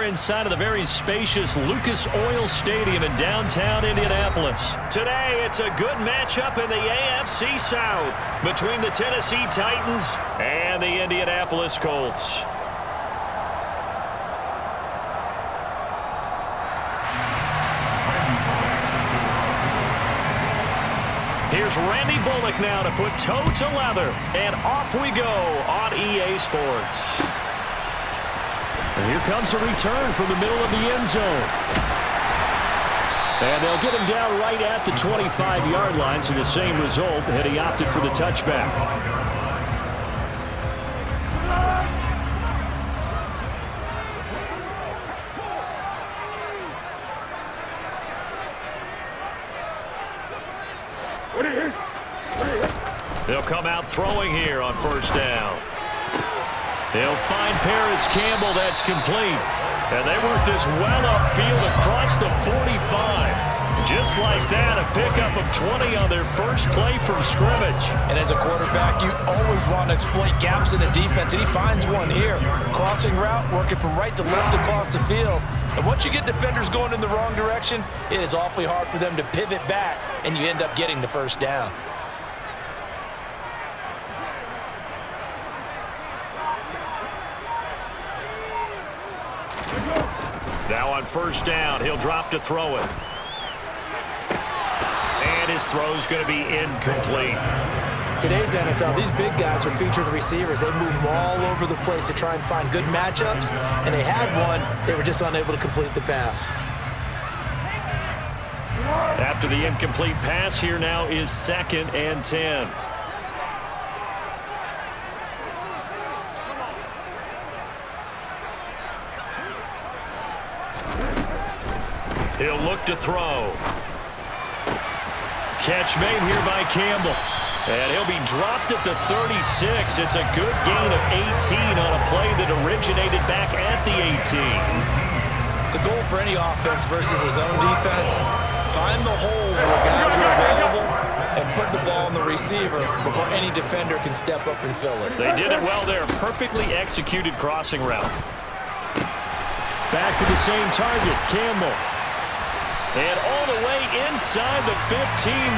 inside of the very spacious Lucas Oil Stadium in downtown Indianapolis. Today, it's a good matchup in the AFC South between the Tennessee Titans and the Indianapolis Colts. Here's Randy Bullock now to put toe to leather, and off we go on EA Sports. And here comes a return from the middle of the end zone. And they'll get him down right at the 25-yard line, so the same result had he opted for the touchback. They'll come out throwing here on first down. They'll find Paris Campbell. That's complete. And they work this well upfield across the 45. Just like that, a pickup of 20 on their first play from scrimmage. And as a quarterback, you always want to exploit gaps in the defense, and he finds one here. Crossing route, working from right to left across the field. And once you get defenders going in the wrong direction, it is awfully hard for them to pivot back, and you end up getting the first down. Now on first down, he'll drop to throw it. And his throw's going to be incomplete. Today's NFL, these big guys are featured receivers. They move all over the place to try and find good matchups, and they had one. They were just unable to complete the pass. After the incomplete pass, here now is 2nd and 10. He'll look to throw. Catch made here by Campbell. And he'll be dropped at the 36. It's a good gain of 18 on a play that originated back at the 18. The goal for any offense versus his own defense, find the holes where guys are available and put the ball on the receiver before any defender can step up and fill it. They did it well there. Perfectly executed crossing route. Back to the same target, Campbell. And all the way inside the 15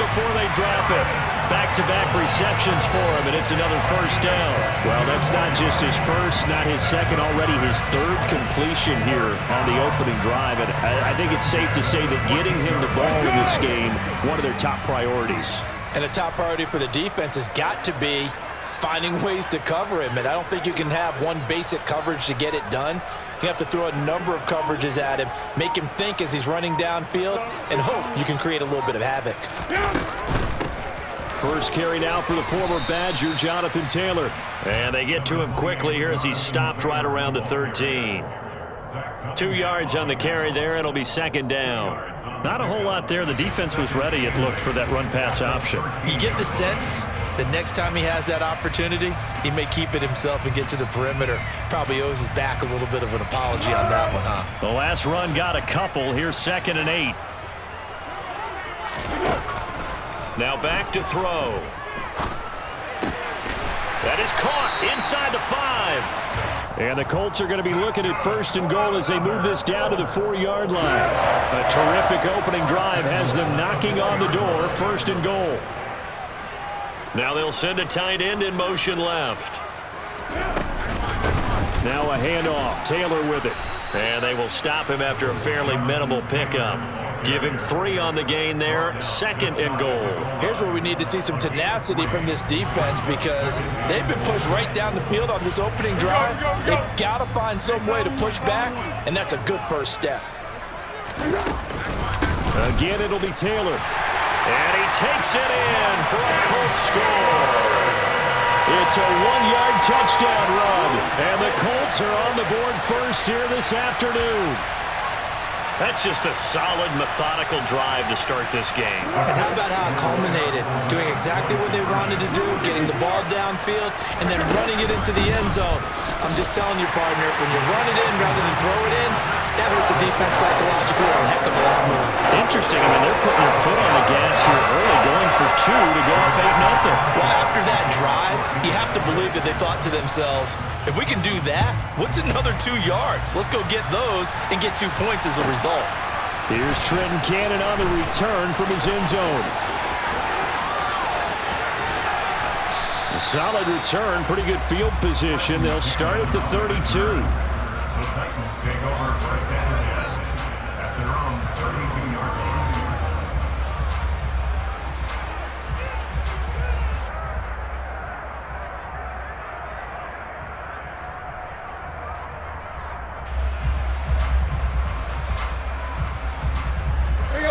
before they drop it. Back-to-back receptions for him, and it's another first down. Well, that's not just his first, not his second, already his third completion here on the opening drive. And I think it's safe to say that getting him the ball in this game, one of their top priorities. And the top priority for the defense has got to be finding ways to cover him. And I don't think you can have one basic coverage to get it done. You have to throw a number of coverages at him, make him think as he's running downfield, and hope you can create a little bit of havoc. First carry now for the former Badger, Jonathan Taylor. And they get to him quickly here as he's stopped right around the 13. 2 yards on the carry there. It'll be 2nd down. Not a whole lot there. The defense was ready, it looked, for that run-pass option. You get the sense that next time he has that opportunity, he may keep it himself and get to the perimeter. Probably owes his back a little bit of an apology on that one, huh? The last run got a couple. Here's 2nd and 8. Now back to throw. That is caught inside the 5. And the Colts are going to be looking at 1st and goal as they move this down to the 4-yard line. A terrific opening drive has them knocking on the door. 1st and goal. Now they'll send a tight end in motion left. Now a handoff. Taylor with it. And they will stop him after a fairly minimal pickup. Give him 3 on the gain there. 2nd and goal. Here's where we need to see some tenacity from this defense because they've been pushed right down the field on this opening drive. They've got to find some way to push back, and that's a good first step. Again, it'll be Taylor. And he takes it in for a Colts score. It's a 1-yard touchdown run. And the Colts are on the board first here this afternoon. That's just a solid, methodical drive to start this game. And how about how it culminated? Doing exactly what they wanted to do, getting the ball downfield, and then running it into the end zone. I'm just telling you, partner, when you run it in rather than throw it in, that hurts a defense psychologically a heck of a lot more. Interesting. I mean, they're putting their foot on the gas here early, going for 2 to go up 8-0. Well, after that drive, you have to believe that they thought to themselves, if we can do that, what's another 2 yards? Let's go get those and get 2 points as a result. Here's Trenton Cannon on the return from his end zone. A solid return, pretty good field position. They'll start at the 32. The Titans take over first and 10 at their own 32-yard line.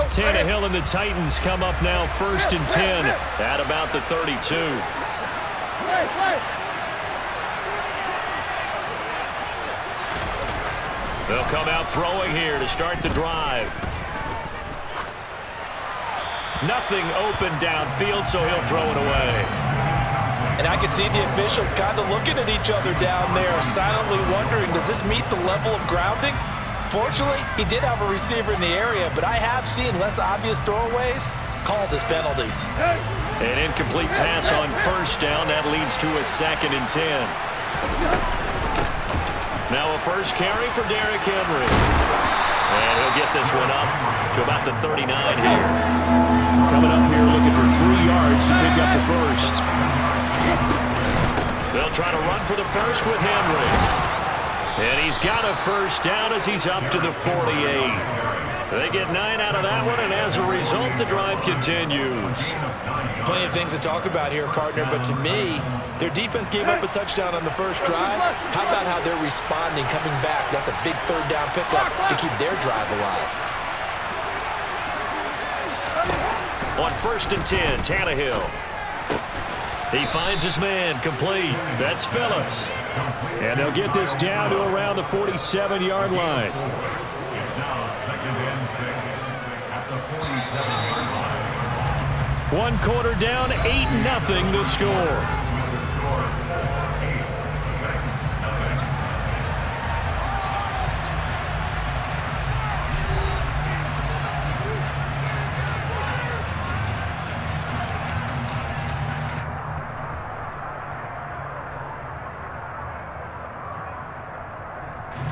Tannehill and the Titans come up now first and 10 at about the 32. They'll come out throwing here to start the drive. Nothing open downfield, so he'll throw it away. And I can see the officials kind of looking at each other down there, silently wondering, does this meet the level of grounding? Fortunately, he did have a receiver in the area, but I have seen less obvious throwaways called as penalties. An incomplete pass on first down. That leads to a 2nd and 10. Now a first carry for Derrick Henry. And he'll get this one up to about the 39 here. Coming up here looking for 3 yards to pick up the first. They'll try to run for the first with Henry. And he's got a first down as he's up to the 48. They get 9 out of that one, and as a result, the drive continues. Plenty of things to talk about here, partner, but to me, their defense gave up a touchdown on the first drive. How about how they're responding, coming back? That's a big 3rd down pickup to keep their drive alive. On first and 10, Tannehill. He finds his man, complete. That's Phillips. And they'll get this down to around the 47-yard line. It's now 2nd and 6 at the 47-yard line. 1 quarter down, 8-0 the score.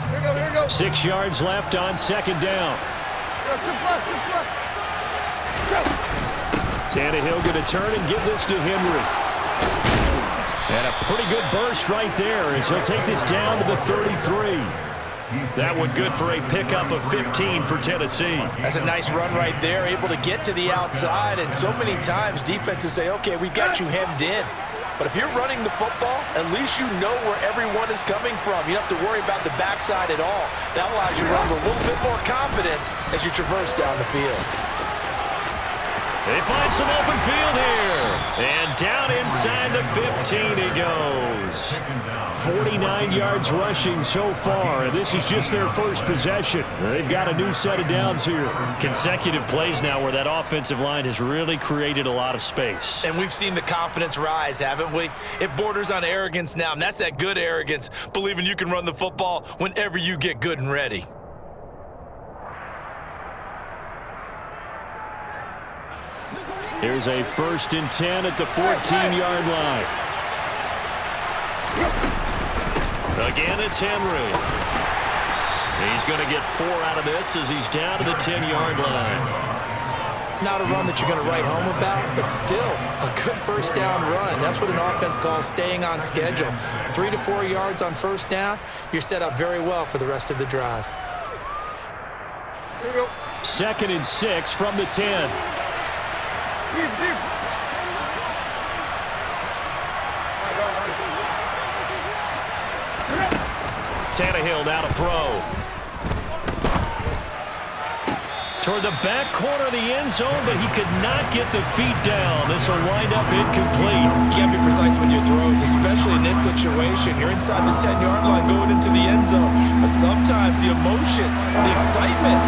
Here we go. 6 yards left on 2nd down. Tannehill going to turn and give this to Henry. And a pretty good burst right there as he'll take this down to the 33. That one good for a pickup of 15 for Tennessee. That's a nice run right there, able to get to the outside. And so many times defenses say, okay, we got you hemmed in. But if you're running the football, at least you know where everyone is coming from. You don't have to worry about the backside at all. That allows you to run with a little bit more confidence as you traverse down the field. They find some open field here. And down inside the 15 he goes. 49 yards rushing so far. And this is just their first possession. They've got a new set of downs here. Consecutive plays now where that offensive line has really created a lot of space. And we've seen the confidence rise, haven't we? It borders on arrogance now, and that's that good arrogance, believing you can run the football whenever you get good and ready. Here's a 1st and 10 at the 14-yard line. Again, it's Henry. He's going to get 4 out of this as he's down to the 10-yard line. Not a run that you're going to write home about, but still a good first down run. That's what an offense calls staying on schedule. 3 to 4 yards on first down, you're set up very well for the rest of the drive. 2nd and 6 from the 10. Tannehill now to throw. Toward the back corner of the end zone, but he could not get the feet down. This will wind up incomplete. You can't be precise with your throws, especially in this situation. You're inside the 10-yard line going into the end zone. But sometimes the emotion, the excitement,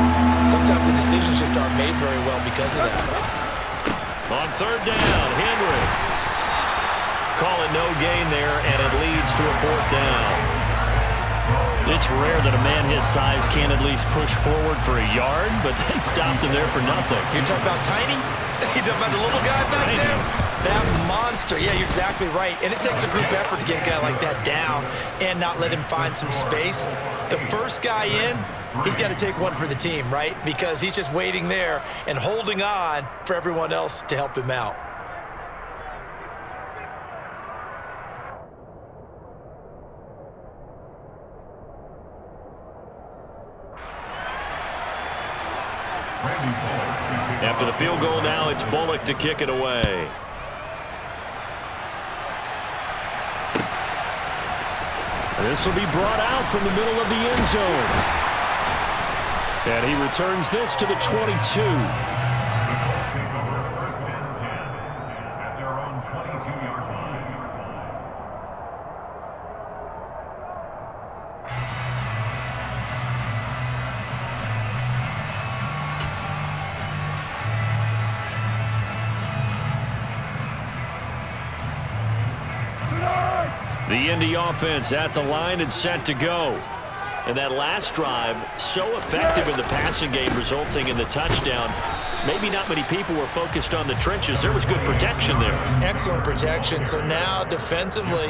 sometimes the decisions just aren't made very well because of that. On 3rd down, Henry. Calling no gain there, and it leads to a 4th down. It's rare that a man his size can at least push forward for a yard, but they stopped him there for nothing. You're talking about tiny? You're talking about the little guy back there? That monster. Yeah, you're exactly right. And it takes a group effort to get a guy like that down and not let him find some space. The first guy in, he's got to take one for the team, right? Because he's just waiting there and holding on for everyone else to help him out. After the field goal now, it's Bullock to kick it away. This will be brought out from the middle of the end zone. And he returns this to the 22. At their own 22-yard line. The Indy offense at the line and set to go. And that last drive, so effective in the passing game, resulting in the touchdown. Maybe not many people were focused on the trenches. There was good protection there. Excellent protection. So now defensively,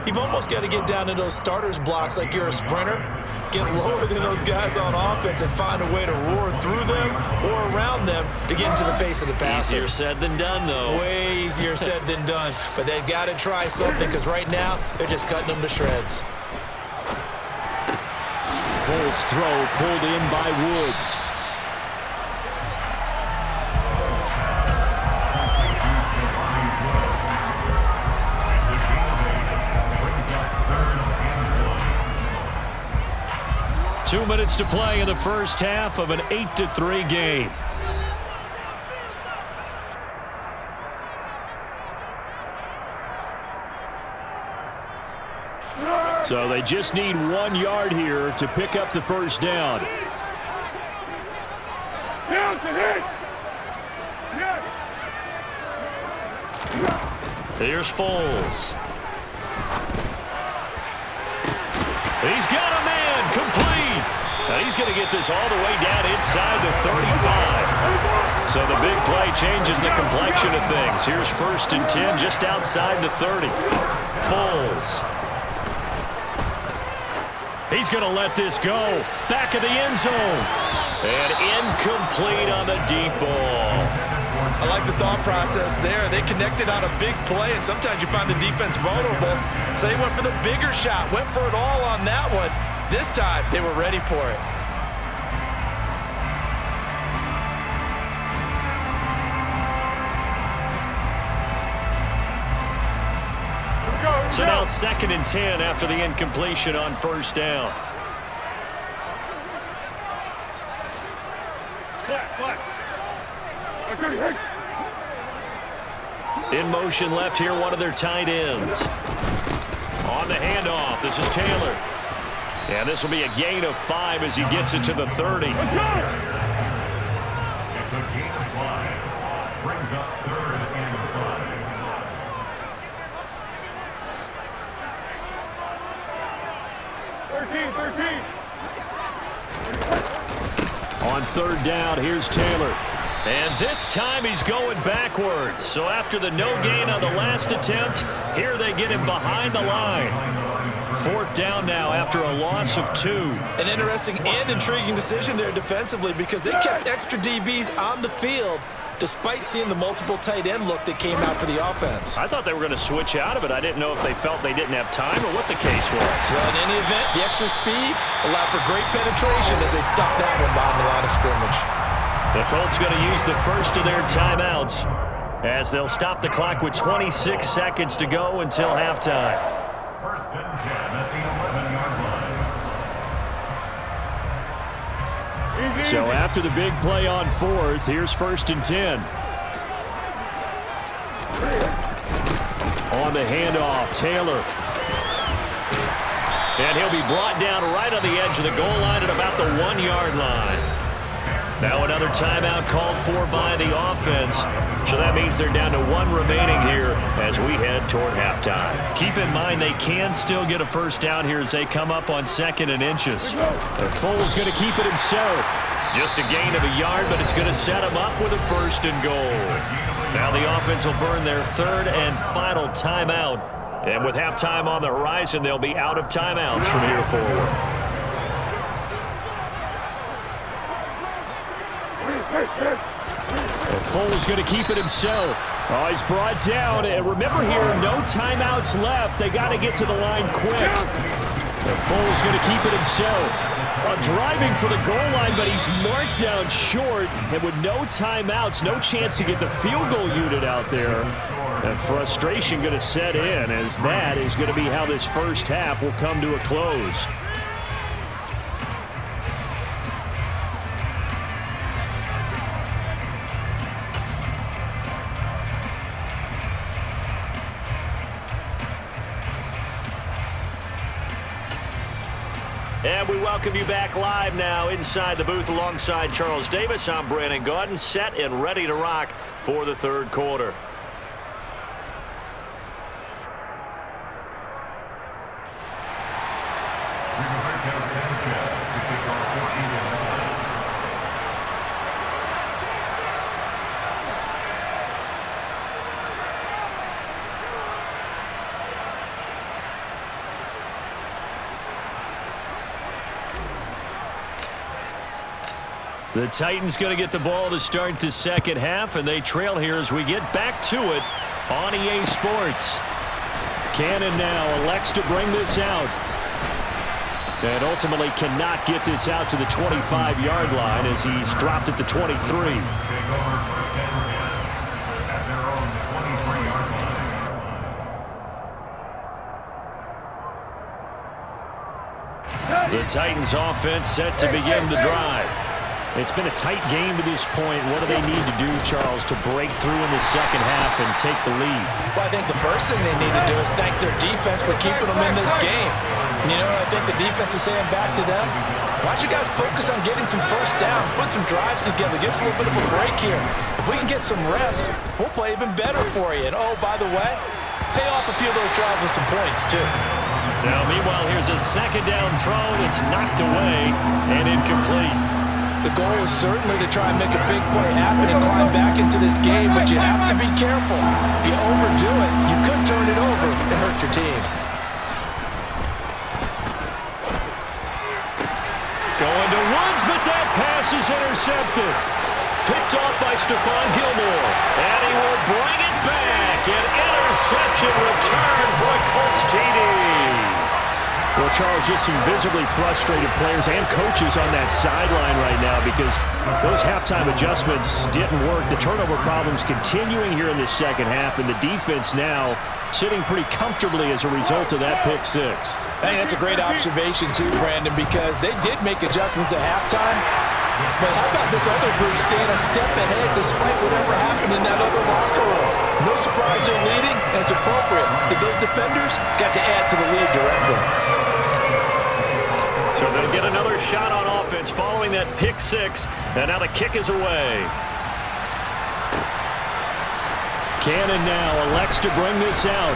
you've almost got to get down to those starters blocks like you're a sprinter. Get lower than those guys on offense and find a way to roar through them or around them to get into the face of the passer. Easier said than done, though. Way easier said than done. But they've got to try something because right now they're just cutting them to shreds. Bolt's throw pulled in by Woods. Two minutes to play in the first half of an 8-3 game. So they just need 1 yard here to pick up the first down. Here's Foles. He's got a man complete. And he's going to get this all the way down inside the 35. So the big play changes the complexion of things. Here's 1st and 10 just outside the 30. Foles. He's going to let this go. Back of the end zone. And incomplete on the deep ball. I like the thought process there. They connected on a big play, and sometimes you find the defense vulnerable. So they went for the bigger shot, went for it all on that one. This time, they were ready for it. So now 2nd and 10 after the incompletion on 1st down. In motion left here, one of their tight ends. On the handoff, this is Taylor. And this will be a gain of 5 as he gets it to the 30. It's a gain of 5. Brings up 3rd and 5. On 3rd down, here's Taylor. And this time he's going backwards. So after the no gain on the last attempt, here they get him behind the line. 4th down now after a loss of 2. An interesting and intriguing decision there defensively because they kept extra DBs on the field despite seeing the multiple tight end look that came out for the offense. I thought they were going to switch out of it. I didn't know if they felt they didn't have time or what the case was. Well, in any event, the extra speed allowed for great penetration as they stuffed that one behind the line of scrimmage. The Colts going to use the first of their timeouts as they'll stop the clock with 26 seconds to go until halftime. 1st and 10 at the 11-yard line. So after the big play on 4th, here's 1st and 10. On the handoff, Taylor. And he'll be brought down right on the edge of the goal line at about the 1 yard line. Now another timeout called for by the offense. So that means they're down to 1 remaining here as we head toward halftime. Keep in mind they can still get a first down here as they come up on 2nd and inches. And Foles going to keep it himself. Just a gain of a yard, but it's going to set him up with a 1st and goal. Now the offense will burn their 3rd and final timeout. And with halftime on the horizon, they'll be out of timeouts from here forward. And Foles going to keep it himself. Oh, he's brought down. And remember here, no timeouts left. They got to get to the line quick. And Foles going to keep it himself. Driving for the goal line, but he's marked down short. And with no timeouts, no chance to get the field goal unit out there. And frustration going to set in, as that is going to be how this first half will come to a close. And we welcome you back live now inside the booth alongside Charles Davis. I'm Brandon Gaudin, set and ready to rock for the 3rd quarter. The Titans going to get the ball to start the 2nd half, and they trail here as we get back to it on EA Sports. Cannon now elects to bring this out. And ultimately cannot get this out to the 25-yard line as he's dropped at the 23. The Titans offense set to begin the drive. It's been a tight game to this point. What do they need to do, Charles, to break through in the 2nd half and take the lead? Well, I think the first thing they need to do is thank their defense for keeping them in this game. And you know what I think the defense is saying back to them? Why don't you guys focus on getting some first downs, put some drives together, give us a little bit of a break here. If we can get some rest, we'll play even better for you. And, oh, by the way, pay off a few of those drives with some points, too. Now, meanwhile, here's a 2nd down throw. It's knocked away and incomplete. The goal is certainly to try and make a big play happen and climb back into this game, but you have to be careful. If you overdo it, you could turn it over and hurt your team. Going to Woods, but that pass is intercepted. Picked off by Stephon Gilmore. And he will bring it back. An interception return for a Colts TD. Well, Charles, just some visibly frustrated players and coaches on that sideline right now because those halftime adjustments didn't work. The turnover problems continuing here in the 2nd half, and the defense now sitting pretty comfortably as a result of that pick 6. I think that's a great observation, too, Brandon, because they did make adjustments at halftime. But how about this other group staying a step ahead despite whatever happened in that other locker room? No surprise they're leading, and it's appropriate that those defenders got to add to the lead directly. So they'll get another shot on offense following that pick 6, and now the kick is away. Cannon now elects to bring this out.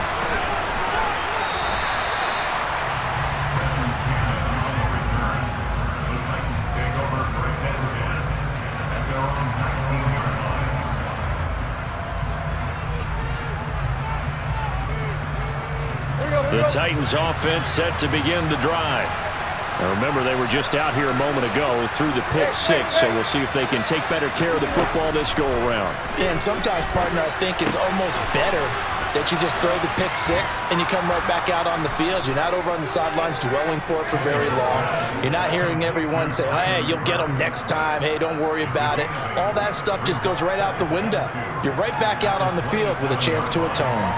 The Titans offense set to begin the drive. Now remember, they were just out here a moment ago through the pick 6, so we'll see if they can take better care of the football this go-around. Yeah, and sometimes, partner, I think it's almost better that you just throw the pick 6 and you come right back out on the field. You're not over on the sidelines dwelling for it for very long. You're not hearing everyone say, hey, you'll get them next time. Hey, don't worry about it. All that stuff just goes right out the window. You're right back out on the field with a chance to atone.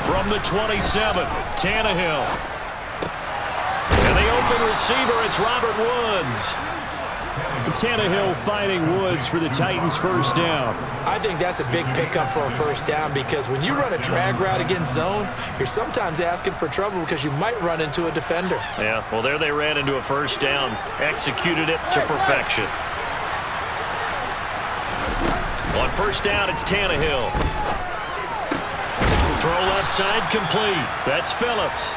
From the 27, Tannehill. The open receiver, it's Robert Woods. Tannehill finding Woods for the Titans' first down. I think that's a big pickup for a first down because when you run a drag route against zone, you're sometimes asking for trouble because you might run into a defender. Yeah, well, there they ran into a first down. Executed it to perfection. On first down, it's Tannehill. Throw left side complete. That's Phillips.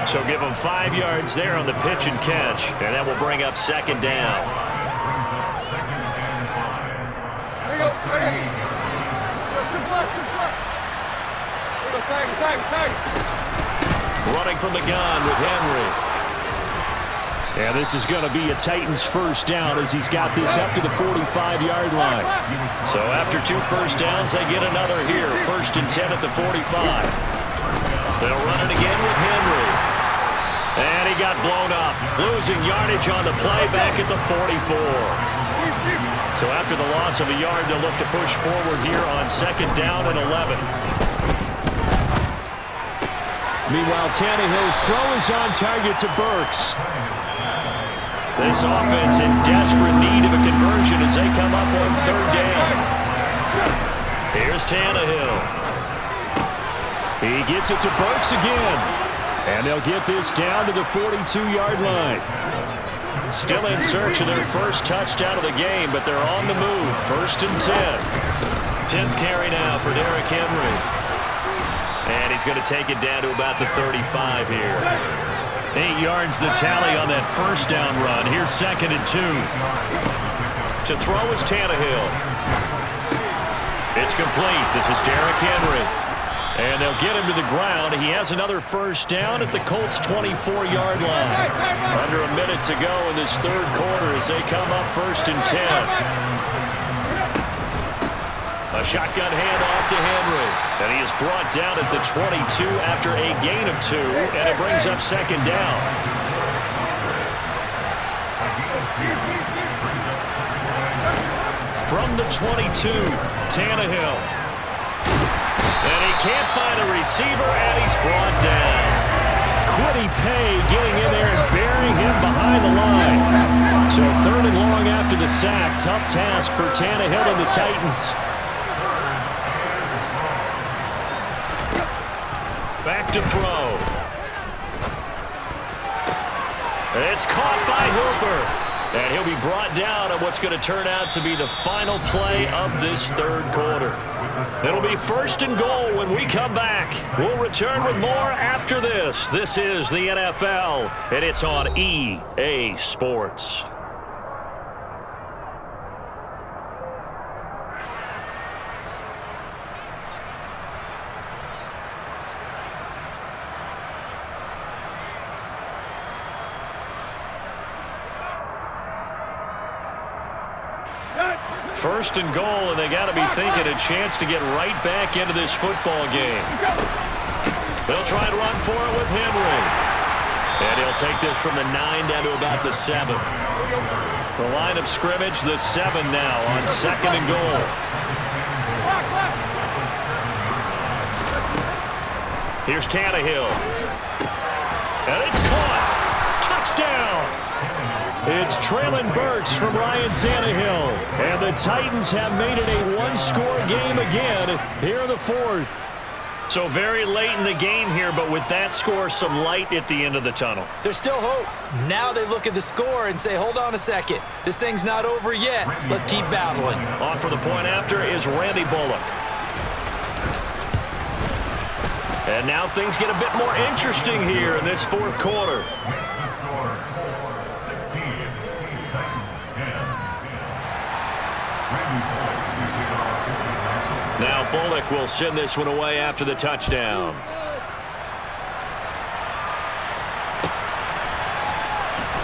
So give him 5 yards there on the pitch and catch, and that will bring up second down. Running from the gun with Henry. And this is going to be a Titans first down as he's got this up to the 45-yard line. So after 2 first downs, they get another here. 1st and 10 at the 45. They'll run it again with Henry. And he got blown up. Losing yardage on the play back at the 44. So after the loss of a yard, they'll look to push forward here on 2nd down and 11. Meanwhile, Tannehill's throw is on target to Burks. This offense in desperate need of a conversion as they come up on 3rd down. Here's Tannehill. He gets it to Burks again. And they'll get this down to the 42-yard line. Still in search of their first touchdown of the game, but they're on the move. 1st and 10. 10th carry now for Derrick Henry. And he's going to take it down to about the 35 here. 8 yards the tally on that first down run. Here's 2nd and 2. To throw is Tannehill. It's complete. This is Derrick Henry. And they'll get him to the ground. He has another first down at the Colts' 24-yard line. Under a minute to go in this 3rd quarter as they come up 1st and 10. A shotgun handoff to Henry. And he is brought down at the 22 after a gain of 2. And it brings up 2nd down. From the 22, Tannehill. And he can't find a receiver, and he's brought down. Quiddy Pay getting in there and burying him behind the line. So 3rd and long after the sack. Tough task for Tannehill and the Titans. Back to throw. It's caught by Hooper. And he'll be brought down on what's going to turn out to be the final play of this 3rd quarter. It'll be 1st and goal when we come back. We'll return with more after this. This is the NFL, and it's on EA Sports. First and goal, and they got to be thinking a chance to get right back into this football game. They'll try and run for it with Henry. And he'll take this from the 9 down to about the 7. The line of scrimmage, the 7 now on 2nd and goal. Here's Tannehill. And it's caught. Touchdown. It's Traylon Burks from Ryan Tannehill. And the Titans have made it a 1-score game again here in the 4th. So very late in the game here, but with that score, some light at the end of the tunnel. There's still hope. Now they look at the score and say, hold on a second. This thing's not over yet. Let's keep battling. On for the point after is Randy Bullock. And now things get a bit more interesting here in this 4th quarter. Now Bullock will send this one away after the touchdown.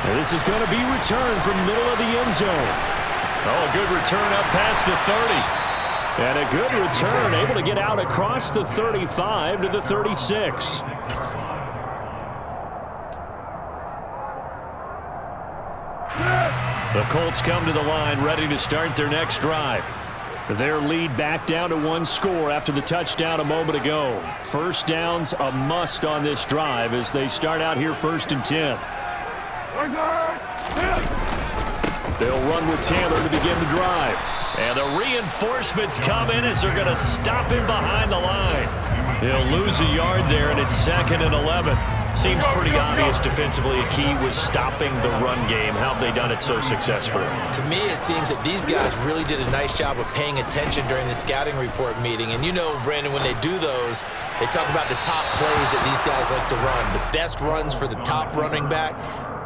And this is going to be returned from the middle of the end zone. Oh, a good return up past the 30. And a good return, able to get out across the 35 to the 36. The Colts come to the line ready to start their next drive. Their lead back down to one score after the touchdown a moment ago. First down's a must on this drive as they start out here 1st and 10. They'll run with Taylor to begin the drive. And the reinforcements come in as they're going to stop him behind the line. He'll lose a yard there, and it's 2nd and 11. Seems pretty obvious defensively a key was stopping the run game. How have they done it so successfully? To me, it seems that these guys really did a nice job of paying attention during the scouting report meeting. And you know, Brandon, when they do those, they talk about the top plays that these guys like to run. The best runs for the top running back,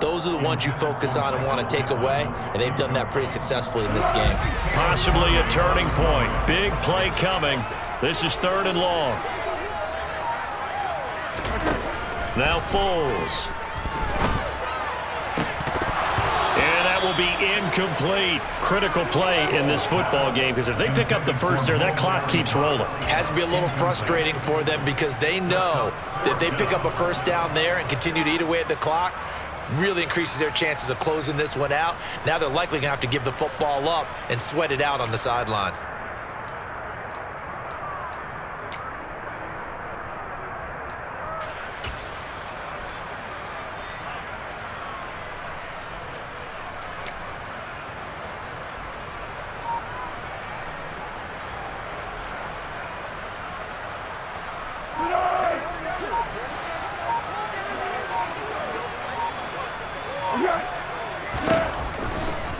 those are the ones you focus on and want to take away. And they've done that pretty successfully in this game. Possibly a turning point. Big play coming. This is 3rd and long. Now Foles. And that will be incomplete. Critical play in this football game because if they pick up the first there, that clock keeps rolling. Has to be a little frustrating for them because they know that if they pick up a first down there and continue to eat away at the clock, really increases their chances of closing this one out. Now they're likely going to have to give the football up and sweat it out on the sideline.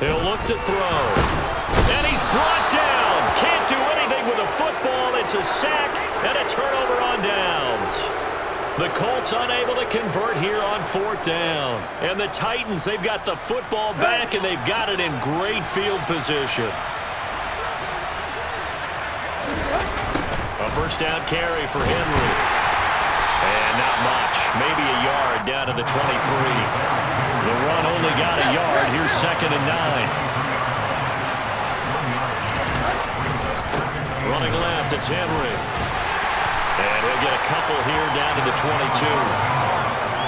He'll look to throw. And he's brought down. Can't do anything with a football. It's a sack and a turnover on downs. The Colts unable to convert here on 4th down. And the Titans, they've got the football back, and they've got it in great field position. A first down carry for Henry. And not much. Maybe a yard down to the 23. The run only got a yard. Here's 2nd and 9. Running left, it's Henry. And he'll get a couple here down to the 22.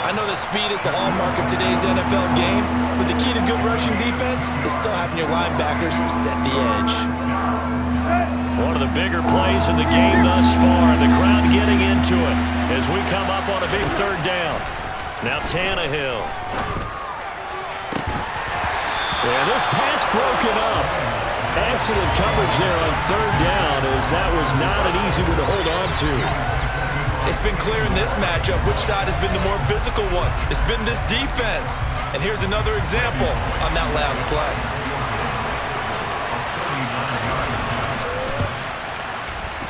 I know that speed is the hallmark of today's NFL game, but the key to good rushing defense is still having your linebackers set the edge. One of the bigger plays in the game thus far, and the crowd getting into it as we come up on a big 3rd down. Now Tannehill. And this pass broken up. Excellent coverage there on 3rd down as that was not an easy one to hold on to. It's been clear in this matchup which side has been the more physical one. It's been this defense. And here's another example on that last play.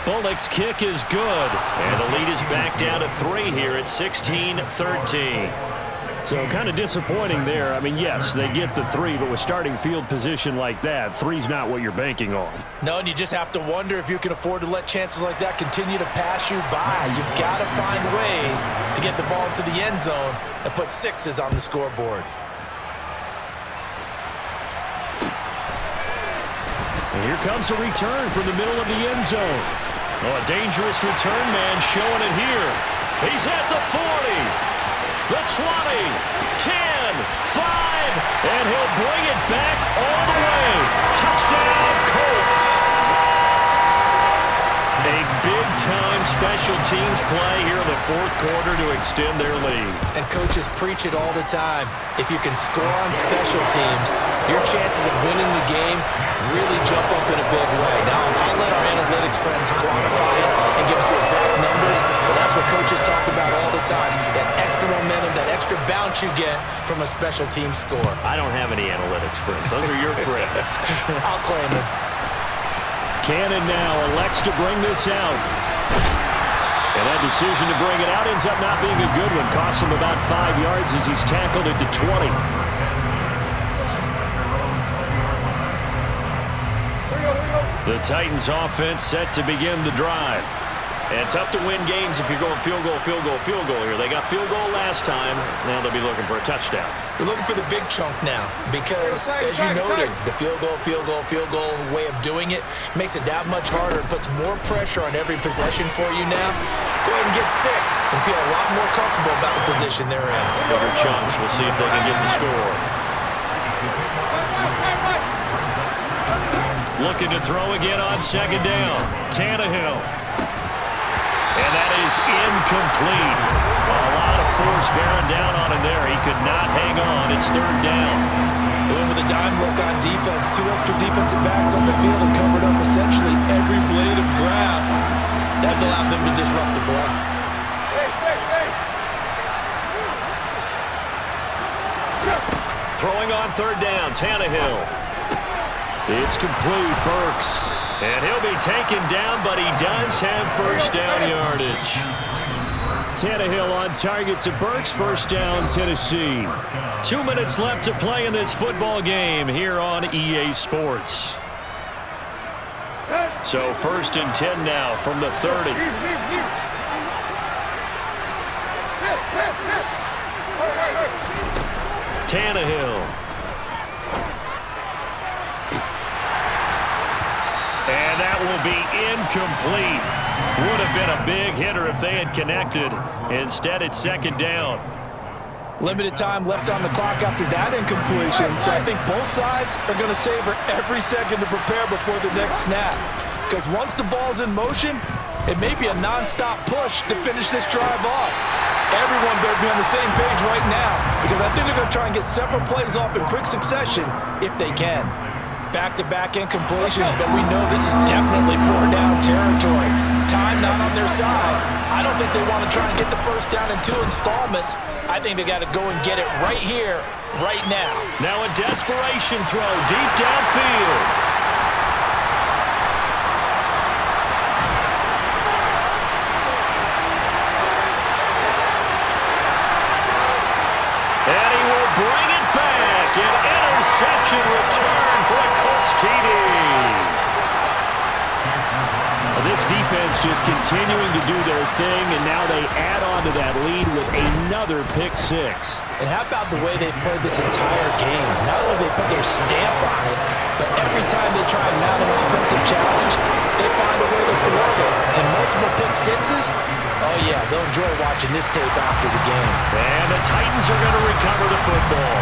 Bullock's kick is good. And the lead is back down to 3 here at 16-13. So kind of disappointing there. I mean, yes, they get the 3, but with starting field position like that, 3's not what you're banking on. No, and you just have to wonder if you can afford to let chances like that continue to pass you by. You've got to find ways to get the ball to the end zone and put 6s on the scoreboard. And here comes a return from the middle of the end zone. Oh, a dangerous return man showing it here. He's at the 40. The 20, 10, 5, and he'll bring it back all the way. Touchdown, Colts. A big-time special teams play here in the 4th quarter to extend their lead. And coaches preach it all the time. If you can score on special teams, your chances of winning the game really jump up in a big way. Now, I'll let our analytics friends quantify it and give us the exact numbers, but that's what coaches talk about all the time. That extra momentum, that extra bounce you get from a special team score. I don't have any analytics friends. Those are your friends. I'll claim them. Cannon now elects to bring this out. And that decision to bring it out ends up not being a good one. Costs him about 5 yards as he's tackled at the 20. The Titans offense set to begin the drive. And tough to win games if you're going field goal, field goal, field goal here. They got field goal last time. Now they'll be looking for a touchdown. You're looking for the big chunk now because, as you noted, the field goal way of doing it makes it that much harder and puts more pressure on every possession for you now. Go ahead and get 6 and feel a lot more comfortable about the position they're in. Bigger chunks. We'll see if they can get the score. Looking to throw again on second down. Tannehill. And that is incomplete. A lot of force bearing down on him there. He could not hang on. It's third down. They went with a dime look on defense. 2 extra defensive backs on the field and covered up essentially every blade of grass. That allowed them to disrupt the play. Throwing on third down, Tannehill. It's complete, Burks. And he'll be taken down, but he does have first down yardage. Tannehill on target to Burks, first down, Tennessee. 2 minutes left to play in this football game here on EA Sports. So first and 10 now from the 30. Tannehill. And that will be incomplete. Would have been a big hitter if they had connected. Instead, it's second down. Limited time left on the clock after that incompletion, so I think both sides are going to savor every second to prepare before the next snap. Because once the ball's in motion, it may be a non-stop push to finish this drive off. Everyone better be on the same page right now, because I think they're going to try and get several plays off in quick succession if they can. Back-to-back incompletions, but we know this is definitely 4-down territory. Time not on their side. I don't think they want to try and get the first down in 2 installments. I think they got to go and get it right here, right now. Now a desperation throw deep downfield. And he will bring it back. An interception return for a Colts TD. This defense just continuing to do their thing, and now they add on to that lead with another pick 6. And how about the way they've played this entire game? Not only they put their stamp on it, but every time they try and mount an offensive challenge, they find a way to thwart it. And multiple pick 6s, oh yeah, they'll enjoy watching this tape after the game. And the Titans are going to recover the football.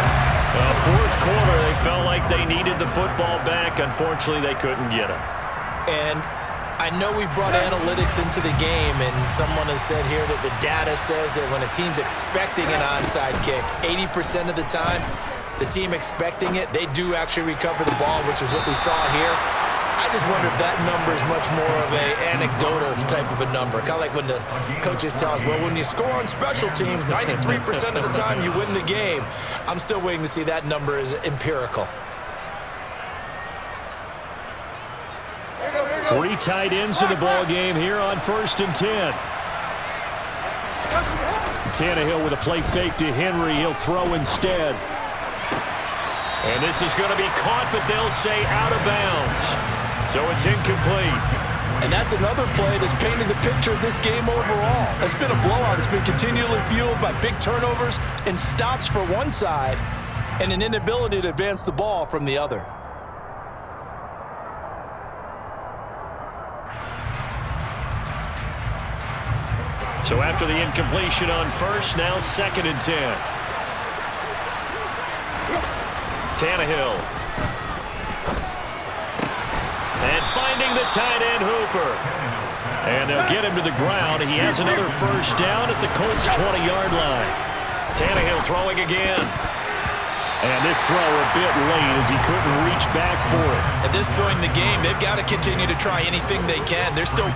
Fourth quarter, they felt like they needed the football back. Unfortunately, they couldn't get it. And I know we've brought analytics into the game, and someone has said here that the data says that when a team's expecting an onside kick, 80% of the time, the team expecting it, they do actually recover the ball, which is what we saw here. I just wonder if that number is much more of an anecdotal type of a number. Kind of like when the coaches tell us, well, when you score on special teams, 93% of the time you win the game. I'm still waiting to see that number is empirical. 3 tight ends in the ball game here on first and 10. Tannehill with a play fake to Henry. He'll throw instead. And this is going to be caught, but they'll say out of bounds. So it's incomplete. And that's another play that's painted the picture of this game overall. It's been a blowout. It's been continually fueled by big turnovers and stops for one side and an inability to advance the ball from the other. So after the incompletion on first, now second and 10. Tannehill. And finding the tight end Hooper. And they'll get him to the ground. He has another first down at the Colts' 20-yard line. Tannehill throwing again. And this throw a bit late as he couldn't reach back for it. At this point in the game, they've got to continue to try anything they can. They're still